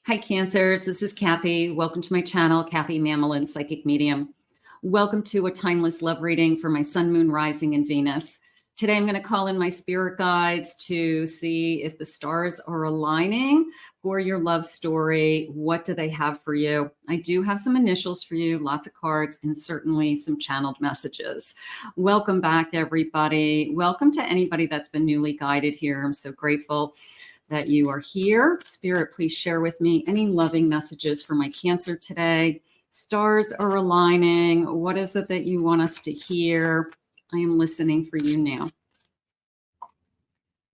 Hi, Cancers. This is Kathy. Welcome to my channel, Kathy Mamolen, Psychic Medium. Welcome to a timeless love reading for my Sun, Moon, Rising, and Venus. Today, I'm going to call in my spirit guides to see if the stars are aligning for your love story. What do they have for you? I do have some initials for you, lots of cards, and certainly some channeled messages. Welcome back, everybody. Welcome to anybody that's been newly guided here. I'm so grateful that you are here. Spirit, please share with me any loving messages for my Cancer today. Stars are aligning. What is it that you want us to hear? I am listening for you now.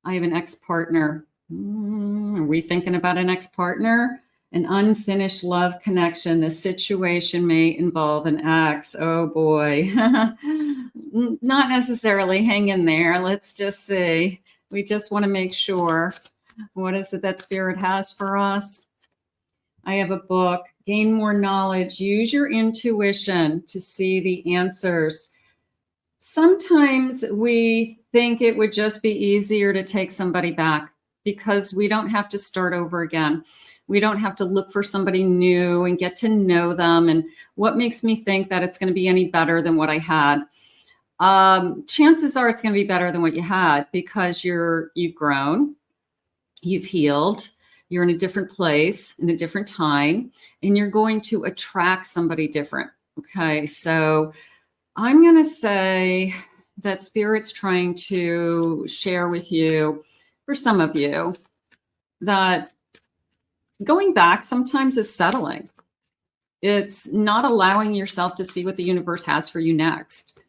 I have an ex-partner. Are we thinking about an ex-partner? An unfinished love connection. The situation may involve an ex. Oh boy. Not necessarily. Hang in there. Let's just see. We just want to make sure. What is it that Spirit has for us? I have a book, Gain More Knowledge. Use your intuition to see the answers. Sometimes we think it would just be easier to take somebody back because we don't have to start over again. We don't have to look for somebody new and get to know them. And what makes me think that it's going to be any better than what I had? Chances are it's going to be better than what you had because you've grown. You've healed, you're in a different place, in a different time, and you're going to attract somebody different. Okay, so I'm going to say that Spirit's trying to share with you, for some of you, that going back sometimes is settling. It's not allowing yourself to see what the universe has for you next.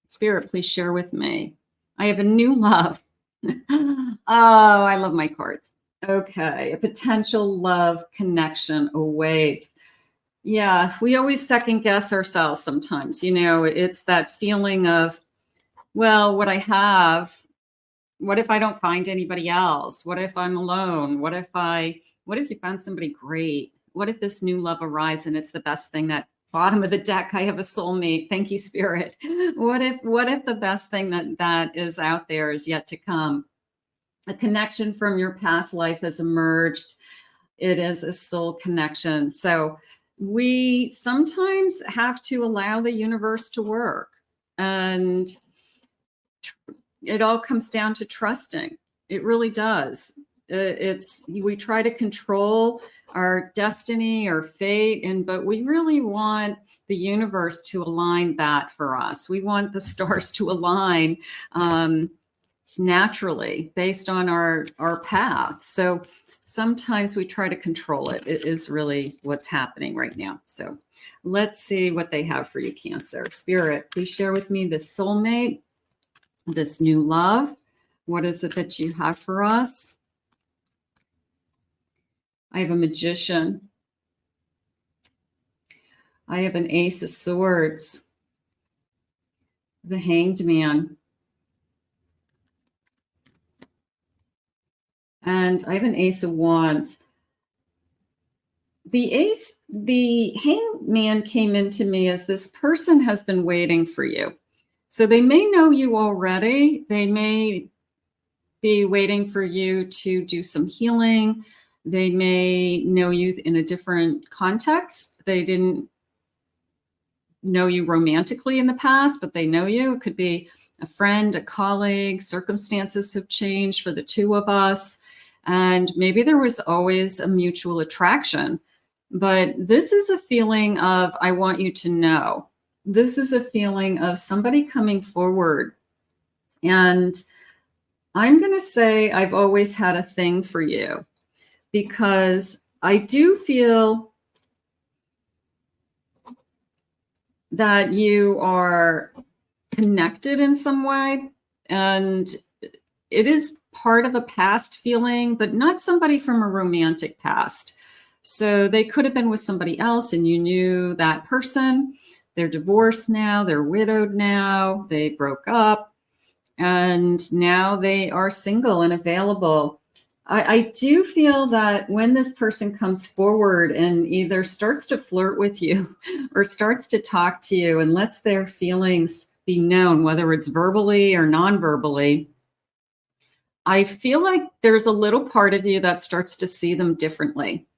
Spirit, please share with me. I have a new love. Oh, I love my cards. Okay, a potential love connection awaits. Yeah, we always second guess ourselves sometimes. You know, it's that feeling of, well, what I have, what if I don't find anybody else? What if I'm alone? What if you found somebody great? What if this new love arrives and it's the best thing that bottom of the deck, I have a soulmate. Thank you, Spirit. What if the best thing that is out there is yet to come? A connection from your past life has emerged. It is a soul connection. So we sometimes have to allow the universe to work. And it all comes down to trusting. It really does. We try to control our destiny or fate, but we really want the universe to align that for us. We want the stars to align naturally based on our path. So sometimes we try to control it. It is really what's happening right now. So let's see what they have for you, Cancer. Spirit, please share with me this soulmate, this new love. What is it that you have for us? I have a Magician. I have an Ace of Swords. The Hanged Man. And I have an Ace of Wands. The Hanged Man came into me as this person has been waiting for you. So they may know you already. They may be waiting for you to do some healing. They may know you in a different context. They didn't know you romantically in the past, but they know you. It could be a friend, a colleague. Circumstances have changed for the two of us. And maybe there was always a mutual attraction. But this is a feeling of, I want you to know. This is a feeling of somebody coming forward. And I'm going to say I've always had a thing for you. Because I do feel that you are connected in some way. And it is part of a past feeling, but not somebody from a romantic past. So they could have been with somebody else and you knew that person. They're divorced now. They're widowed now. They broke up. And now they are single and available. I do feel that when this person comes forward and either starts to flirt with you or starts to talk to you and lets their feelings be known, whether it's verbally or non-verbally, I feel like there's a little part of you that starts to see them differently.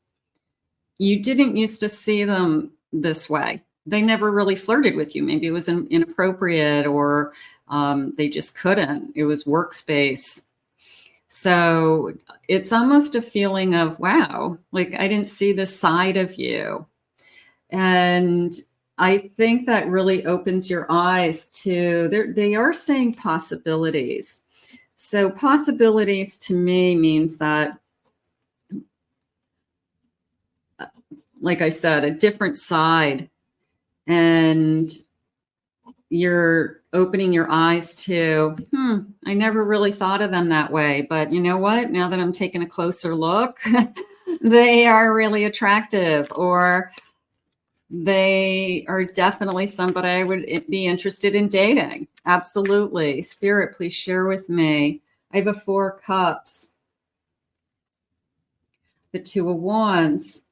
You didn't used to see them this way. They never really flirted with you. Maybe it was inappropriate, or they just couldn't. It was workspace. So it's almost a feeling of, wow, like I didn't see this side of you. And I think that really opens your eyes to, they are saying possibilities. So possibilities to me means that, like I said, a different side, and you're opening your eyes to, I never really thought of them that way. But you know what? Now that I'm taking a closer look, they are really attractive, or they are definitely somebody I would be interested in dating. Absolutely. Spirit, please share with me. I have a 4 cups, the 2 of wands.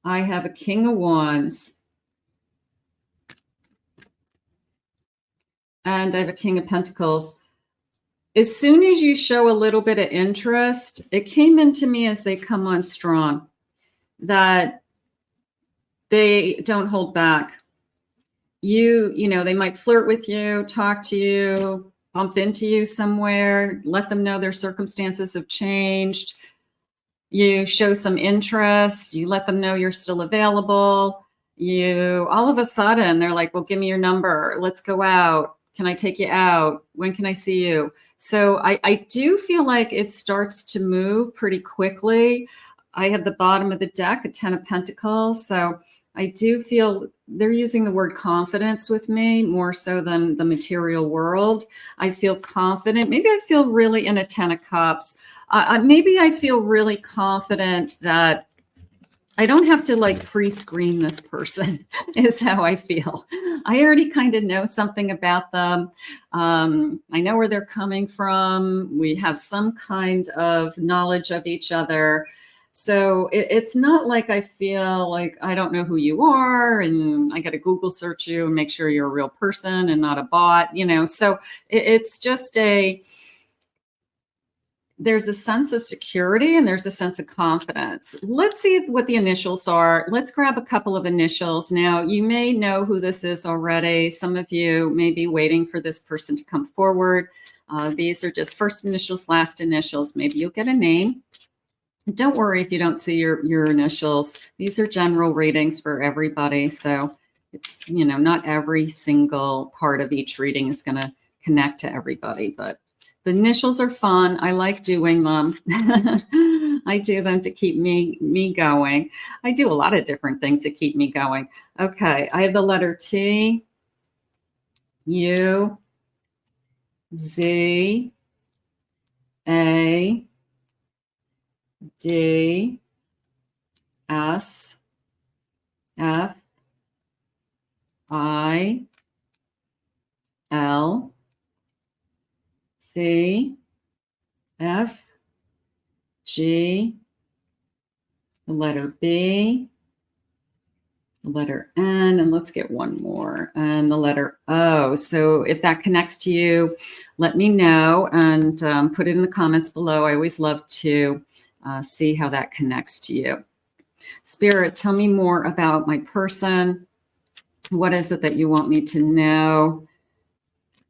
I have a king of wands. And I have a king of pentacles. As soon as you show a little bit of interest, it came into me as they come on strong, that they don't hold back. You know, they might flirt with you, talk to you, bump into you somewhere, let them know their circumstances have changed. You show some interest, you let them know you're still available. You, all of a sudden, they're like, well, give me your number. Let's go out. Can I take you out? When can I see you? So I do feel like it starts to move pretty quickly. I have the bottom of the deck, a 10 of Pentacles. So I do feel they're using the word confidence with me more so than the material world. I feel confident. Maybe I feel really in a 10 of Cups. Maybe I feel really confident that I don't have to like pre-screen this person is how I feel. I already kind of know something about them. I know where they're coming from. We have some kind of knowledge of each other. So it's not like I feel like I don't know who you are and I got to Google search you and make sure you're a real person and not a bot, you know. So it's just there's a sense of security and there's a sense of confidence. Let's see what the initials are. Let's grab a couple of initials. Now, you may know who this is already. Some of you may be waiting for this person to come forward. These are just first initials, last initials. Maybe you'll get a name. Don't worry if you don't see your initials. These are general readings for everybody. So it's, you know, not every single part of each reading is going to connect to everybody, but the initials are fun. I like doing them. I do them to keep me going. I do a lot of different things to keep me going. Okay, I have the letter T, U, Z, A, D, S, F, I, L, C, F, G, the letter B, the letter N, and let's get one more, and the letter O. So if that connects to you, let me know and put it in the comments below. I always love to see how that connects to you. Spirit, tell me more about my person. What is it that you want me to know?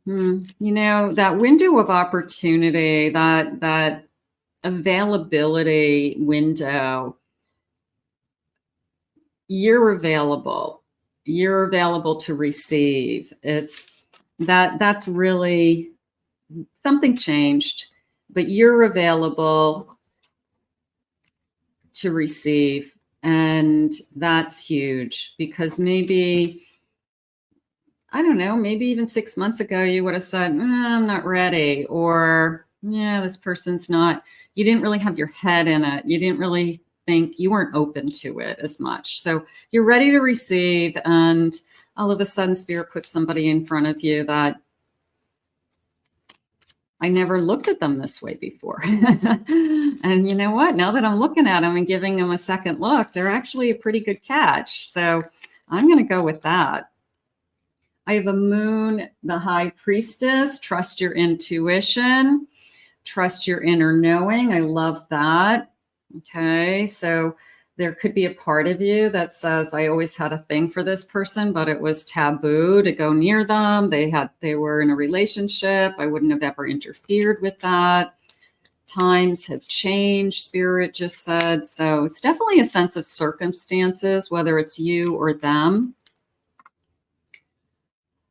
You know, that window of opportunity, that availability window, you're available. You're available to receive. It's that's really something changed, but you're available to receive. And that's huge because maybe, I don't know, maybe even 6 months ago, you would have said, I'm not ready. Or, yeah, this person's not, you didn't really have your head in it. You didn't really think, you weren't open to it as much. So you're ready to receive. And all of a sudden, Spirit puts somebody in front of you that I never looked at them this way before. And you know what? Now that I'm looking at them and giving them a second look, they're actually a pretty good catch. So I'm going to go with that. I have a moon, the high priestess, trust your intuition. Trust your inner knowing. I love that. Okay, so there could be a part of you that says, I always had a thing for this person, but it was taboo to go near them. They were in a relationship. I wouldn't have ever interfered with that. Times have changed, Spirit just said. So it's definitely a sense of circumstances, whether it's you or them.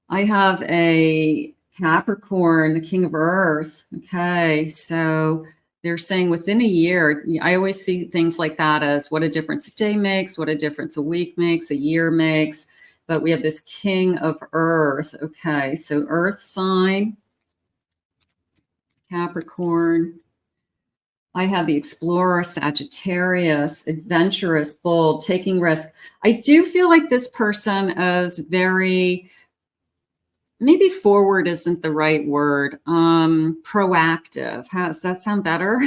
I have a Capricorn, the King of Earth. Okay, so they're saying within a year, I always see things like that as what a difference a day makes, what a difference a week makes, a year makes. But we have this King of Earth. Okay, so Earth sign, Capricorn. I have the Explorer, Sagittarius, adventurous, bold, taking risks. I do feel like this person is very, maybe forward isn't the right word, proactive. Does that sound better?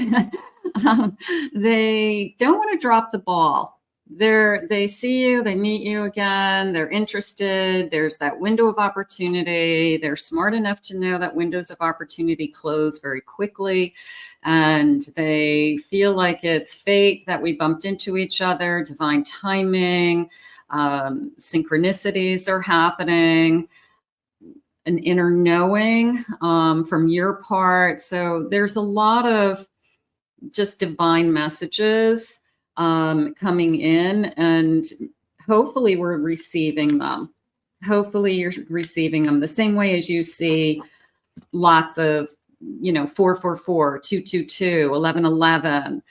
They don't want to drop the ball. They see you, they meet you again, they're interested, there's that window of opportunity, they're smart enough to know that windows of opportunity close very quickly, and they feel like it's fate that we bumped into each other, divine timing, synchronicities are happening, an inner knowing from your part. So there's a lot of just divine messages coming in, and hopefully we're receiving them. Hopefully you're receiving them the same way as you see lots of, 444, 222, 1111.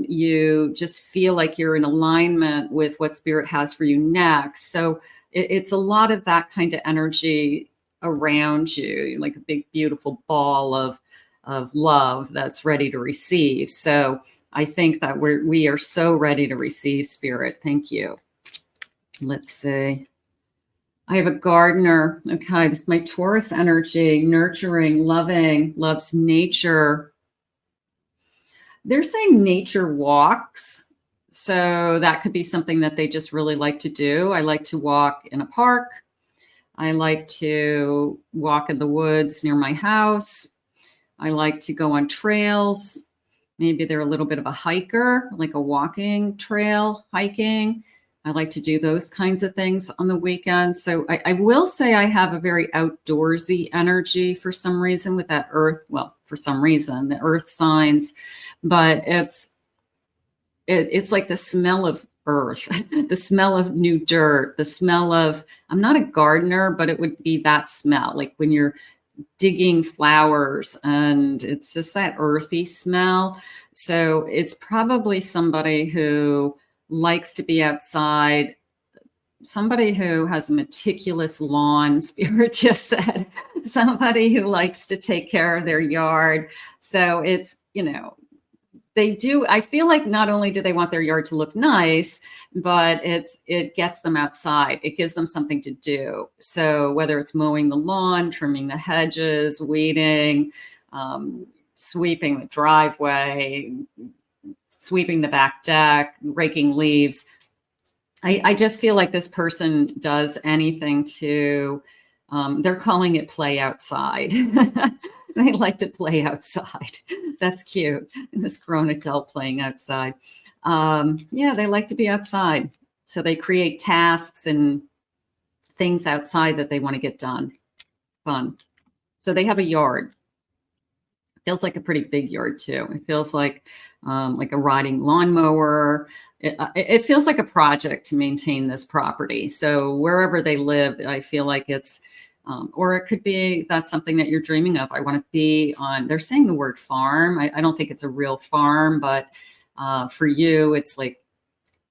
You just feel like you're in alignment with what Spirit has for you next. So it's a lot of that kind of energy around you, like a big, beautiful ball of love that's ready to receive. So I think that we are so ready to receive, Spirit. Thank you. Let's see. I have a gardener. Okay, this is my Taurus energy, nurturing, loving, loves nature. They're saying nature walks. So that could be something that they just really like to do. I like to walk in a park. I like to walk in the woods near my house. I like to go on trails. Maybe they're a little bit of a hiker, like a walking trail, hiking. I like to do those kinds of things on the weekends. So I will say I have a very outdoorsy energy for some reason with that earth. Well, for some reason, the earth signs, but it's like the smell of earth, the smell of new dirt, the smell of, I'm not a gardener, but it would be that smell, like when you're digging flowers, and it's just that earthy smell. So it's probably somebody who likes to be outside, somebody who has a meticulous lawn, Spirit just said, somebody who likes to take care of their yard. So it's, they do, I feel like not only do they want their yard to look nice, but it gets them outside. It gives them something to do. So whether it's mowing the lawn, trimming the hedges, weeding, sweeping the driveway, sweeping the back deck, raking leaves, I just feel like this person does anything to, they're calling it play outside. They like to play outside. That's cute. This grown adult playing outside. Yeah, they like to be outside. So they create tasks and things outside that they want to get done. Fun. So they have a yard. Feels like a pretty big yard too. It feels like a riding lawnmower. It feels like a project to maintain this property. So wherever they live, I feel like it's, or it could be that's something that you're dreaming of. I want to be on, they're saying the word farm. I don't think it's a real farm, but for you, it's like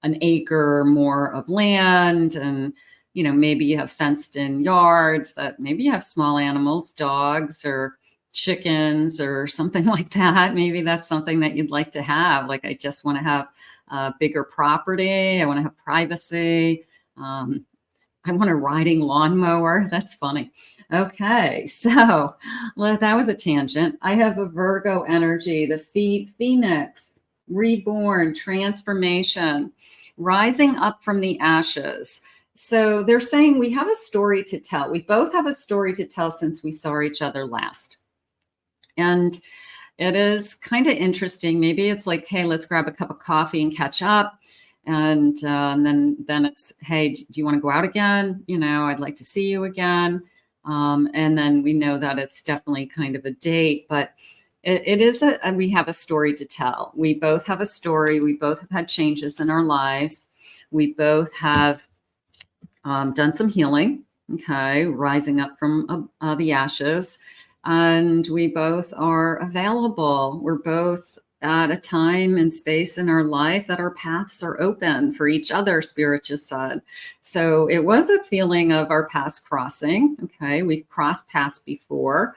an acre more of land. And, maybe you have fenced in yards that maybe you have small animals, dogs or chickens or something like that. Maybe that's something that you'd like to have. Like, I just want to have a bigger property. I want to have privacy. I want a riding lawnmower. That's funny. Okay, so that was a tangent. I have a Virgo energy, the phoenix, reborn, transformation, rising up from the ashes. So they're saying we have a story to tell. We both have a story to tell since we saw each other last. And it is kind of interesting. Maybe it's like, hey, let's grab a cup of coffee and catch up. And then it's, hey, do you want to go out again? You know, I'd like to see you again. And then we know that it's definitely kind of a date, but it is we have a story to tell. We both have a story. We both have had changes in our lives. We both have done some healing, okay, rising up from the ashes. And we both are available. We're both at a time and space in our life that our paths are open for each other, Spirit just said. So it was a feeling of our paths crossing. Okay, we've crossed paths before,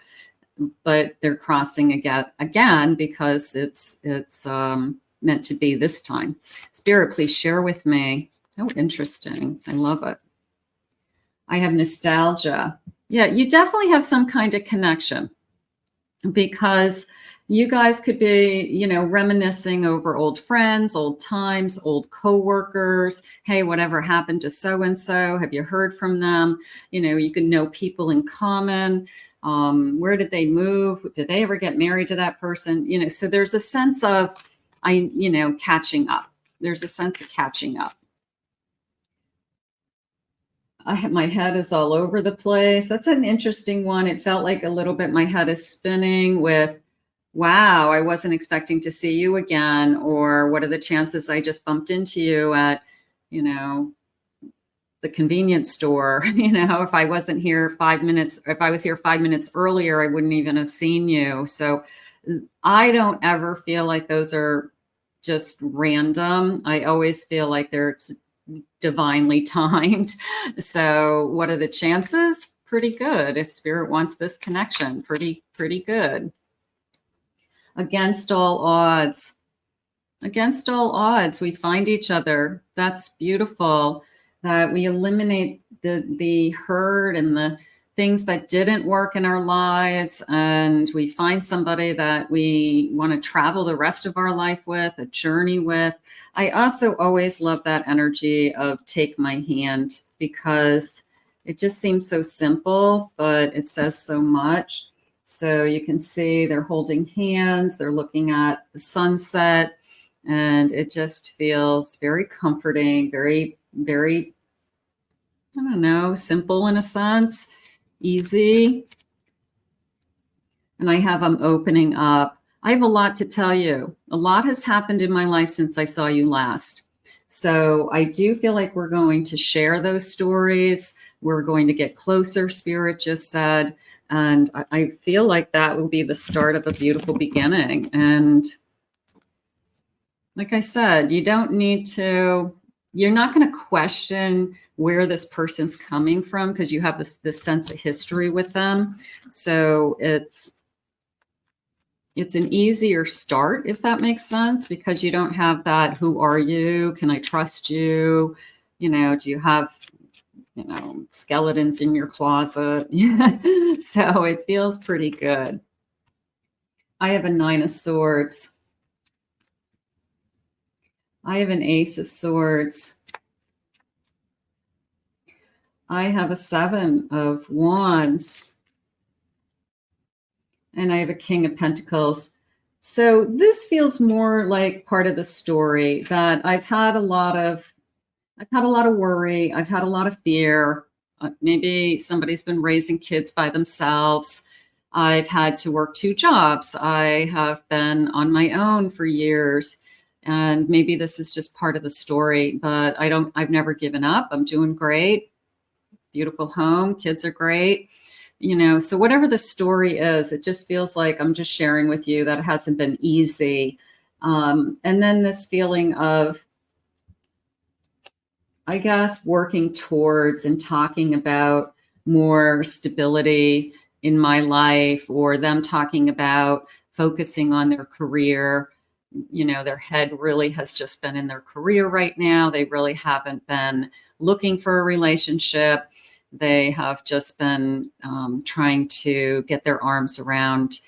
but they're crossing again because it's meant to be this time. Spirit, please share with me. Oh, interesting. I love it. I have nostalgia. Yeah, you definitely have some kind of connection because you guys could be, you know, reminiscing over old friends, old times, old coworkers. Hey, whatever happened to so-and-so? Have you heard from them? You know, you can know people in common. Where did they move? Did they ever get married to that person? You know, so there's a sense of, catching up. There's a sense of catching up. My head is all over the place. That's an interesting one. It felt like a little bit my head is spinning with, wow, I wasn't expecting to see you again. Or what are the chances I just bumped into you at, you know, the convenience store? You know, if I wasn't here 5 minutes, if I was here 5 minutes earlier, I wouldn't even have seen you. So I don't ever feel like those are just random. I always feel like they're divinely timed. So what are the chances? Pretty good. If Spirit wants this connection, pretty good. Against all odds. Against all odds, we find each other. That's beautiful. That we eliminate the hurt and the things that didn't work in our lives, and we find somebody that we want to travel the rest of our life with, a journey with. I also always love that energy of take my hand, because it just seems so simple, but it says so much. So you can see they're holding hands, they're looking at the sunset, and it just feels very comforting, very, very, I don't know, simple in a sense. Easy. And I have them opening up. I have a lot to tell you. A lot has happened in my life since I saw you last. So I do feel like we're going to share those stories. We're going to get closer, Spirit just said. And I feel like that will be the start of a beautiful beginning. And like I said, you don't need to, you're not going to question where this person's coming from because you have this sense of history with them. So it's an easier start, if that makes sense, because you don't have that, who are you? Can I trust you? You know, do you have, you know, skeletons in your closet? So it feels pretty good. I have a 9 of Swords. I have an Ace of Swords. I have a 7 of Wands. And I have a King of Pentacles. So this feels more like part of the story that I've had a lot of worry. I've had a lot of fear. Maybe somebody's been raising kids by themselves. I've had to work 2 jobs. I have been on my own for years. And maybe this is just part of the story, but I've never given up. I'm doing great. Beautiful home. Kids are great. You know, so whatever the story is, it just feels like I'm just sharing with you that it hasn't been easy. And then this feeling of, I guess, working towards and talking about more stability in my life, or them talking about focusing on their career. You know, their head really has just been in their career right now. They really haven't been looking for a relationship. They have just been trying to get their arms around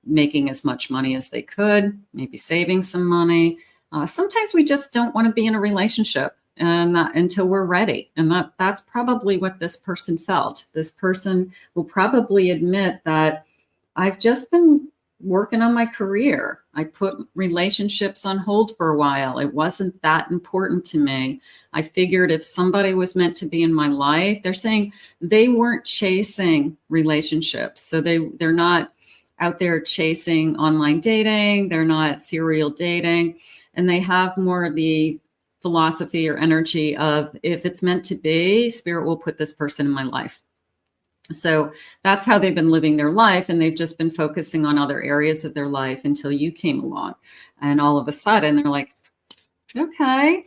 making as much money as they could, maybe saving some money. Sometimes we just don't want to be in a relationship and until we're ready. And that's probably what this person felt. This person will probably admit that I've just been working on my career. I put relationships on hold for a while. It wasn't that important to me. I figured if somebody was meant to be in my life, they're saying they weren't chasing relationships. So they're not out there chasing online dating. They're not serial dating. And they have more of the philosophy or energy of, if it's meant to be, spirit will put this person in my life. So that's how they've been living their life. And they've just been focusing on other areas of their life until you came along. And all of a sudden they're like, okay,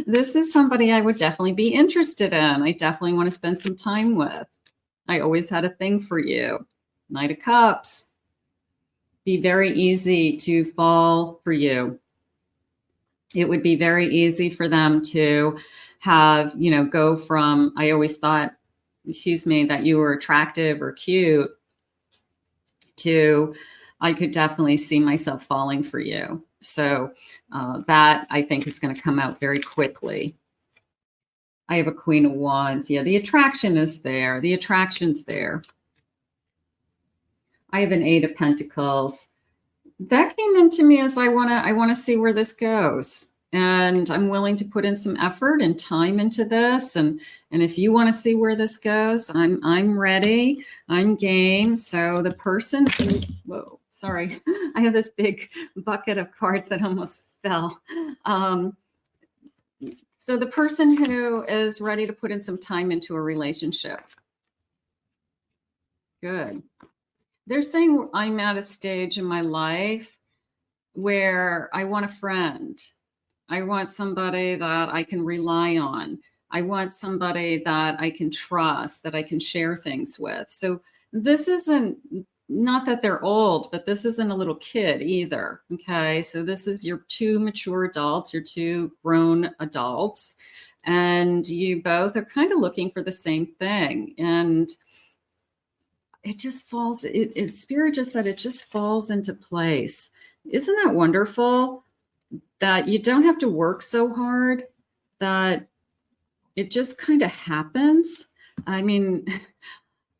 this is somebody I would definitely be interested in. I definitely want to spend some time with. I always had a thing for you. Knight of Cups. Be very easy to fall for you. It would be very easy for them to have, go from, I always thought, that you were attractive or cute, to I could definitely see myself falling for you. So that I think is going to come out very quickly. I have a Queen of Wands. Yeah, the attraction is there. The attraction's there. I have an Eight of Pentacles. That came into me as I want to see where this goes. And I'm willing to put in some effort and time into this. And if you want to see where this goes, I'm ready. I'm game. So the person who, whoa, sorry. I have this big bucket of cards that almost fell. So the person who is ready to put in some time into a relationship. Good. They're saying I'm at a stage in my life where I want a friend. I want somebody that I can rely on. I want somebody that I can trust, that I can share things with. So this isn't, not that they're old, but this isn't a little kid either. Okay. So this is your two mature adults, your two grown adults, and you both are kind of looking for the same thing. And it just falls, Spirit just said it just falls into place. Isn't that wonderful? That you don't have to work so hard, that it just kind of happens. I mean,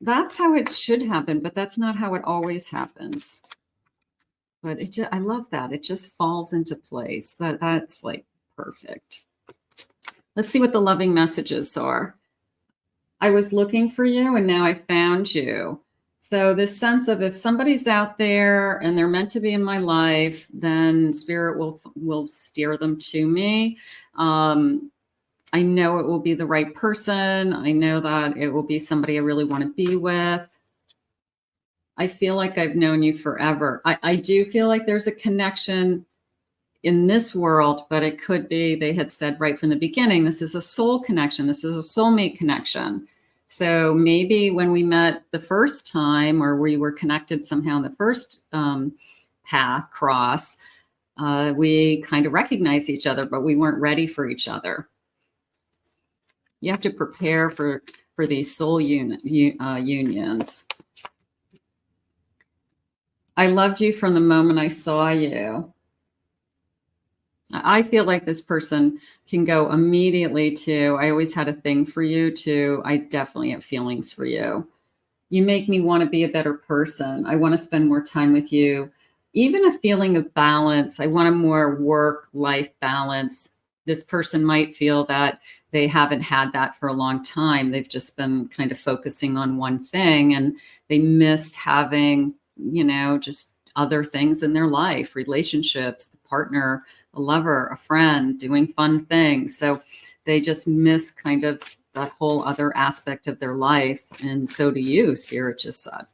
that's how it should happen, but that's not how it always happens. But I love that. It just falls into place. That's like perfect. Let's see what the loving messages are. I was looking for you and now I found you. So this sense of, if somebody's out there and they're meant to be in my life, then Spirit will steer them to me. I know it will be the right person. I know that it will be somebody I really want to be with. I feel like I've known you forever. I do feel like there's a connection in this world, but it could be, they had said right from the beginning, this is a soul connection. This is a soulmate connection. So maybe when we met the first time, or we were connected somehow in the first path cross, we kind of recognized each other, but we weren't ready for each other. You have to prepare for these soul unions. I loved you from the moment I saw you. I feel like this person can go immediately to, I always had a thing for you, to, I definitely have feelings for you. You make me want to be a better person. I want to spend more time with you. Even a feeling of balance. I want a more work-life balance. This person might feel that they haven't had that for a long time. They've just been kind of focusing on one thing, and they miss having, just other things in their life, relationships, the partner, a lover, a friend, doing fun things. So they just miss kind of that whole other aspect of their life. And so do you, Spirit just said.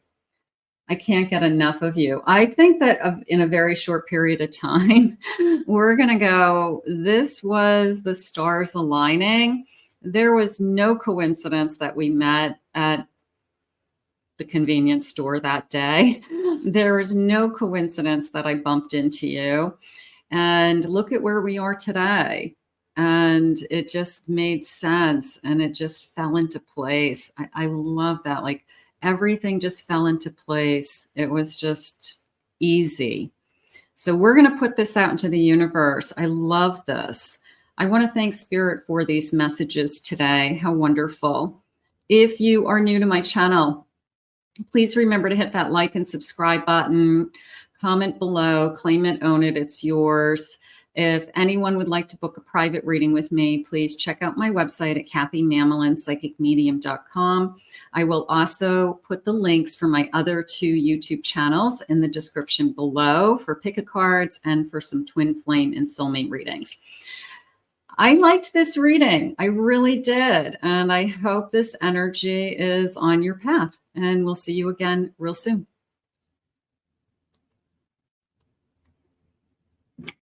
I can't get enough of you. I think that in a very short period of time, we're going to go, this was the stars aligning. There was no coincidence that we met at the convenience store that day. There is no coincidence that I bumped into you. And look at where we are today. And it just made sense. And it just fell into place. I love that. Like, everything just fell into place. It was just easy. So we're going to put this out into the universe. I love this. I want to thank Spirit for these messages today. How wonderful. If you are new to my channel, Please remember to hit that like and subscribe button. Comment below, claim it, own it, it's yours. If anyone would like to book a private reading with me, please check out my website at kathymamolin.psychicmedium.com. I will also put the links for my other 2 YouTube channels in the description below for pick-a-cards and for some twin flame and soulmate readings. I liked this reading. I really did. And I hope this energy is on your path. And we'll see you again real soon.